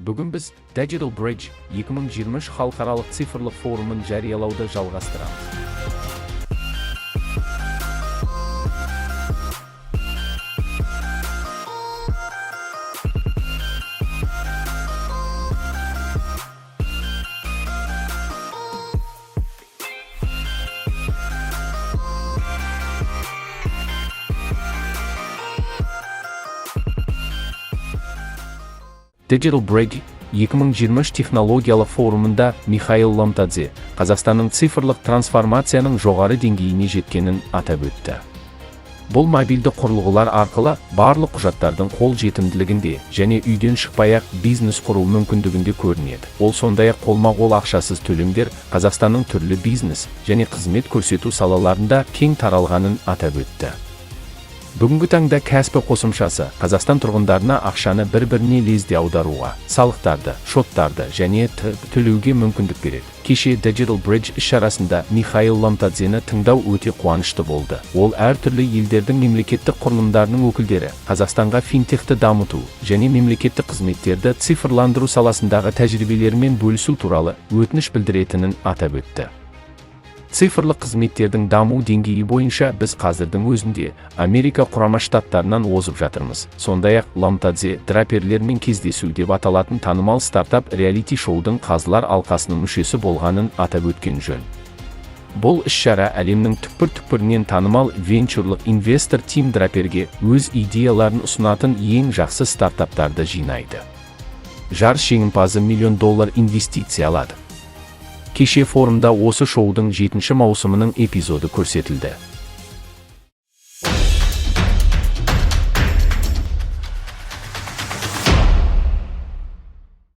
Бүгін біз Digital Bridge 2023 халықаралық цифрлық форумын жариялауды жалғастырамыз. Digital Bridge 2023 технологиялық форумында Михаил Ломтадзе Қазақстанның цифрлық трансформацияның жоғары деңгейіне жеткенін атап өтті. Бұл мобильді құрылғылар арқылы барлық құжаттардың жетімділігінде және үйден шықпай-ақ бизнес құру мүмкіндігінде көрінеді. Ол сондай-ақ қолма-қол ақшасыз төлемдер Қазақстанның түрлі бизнес және қызмет көрсету салаларында кең таралғанын атап өтті. Бүгінгі таңда кәсіпі қосымшасы Қазақстан тұрғындарына ақшаны бір-біріне лезде аударуға, салықтарды, шоттарды және төлеуге мүмкіндік береді. Кеше Digital Bridge іс-шарасында Михаил Ломтадзені тыңдау өте қуанышты болды. Ол әртүрлі елдердің мемлекеттік құрылымдарының өкілдері Қазақстанға финтехті дамыту және мемлекеттік қызметтерді цифрландыру саласындағы тәжірибелерімен бөлісу туралы өтініш білдіретінін атап өтті. Цифрлық қызметтердің даму деңгейі бойынша біз қазірдің өзінде Америка Құрама Штаттарынан озып жатырмыз. Сондай-ақ Ломтадзе драперлермен кездесу деп аталатын танымал стартап реалити-шоудың қазылар алқасының мүшесі болғанын атап өткен жөн. Бұл іс-шара әлемнің түкпір-түкпірінен танымал венчурлық инвестор Тим Драперге өз идеяларын ұсынатын ең жақсы стартаптарды жинайды. Жарыс жеңімпазы $1 миллион инвестиция алады. Кеше форумда осы шоудың 7-ші маусымының эпизоды көрсетілді.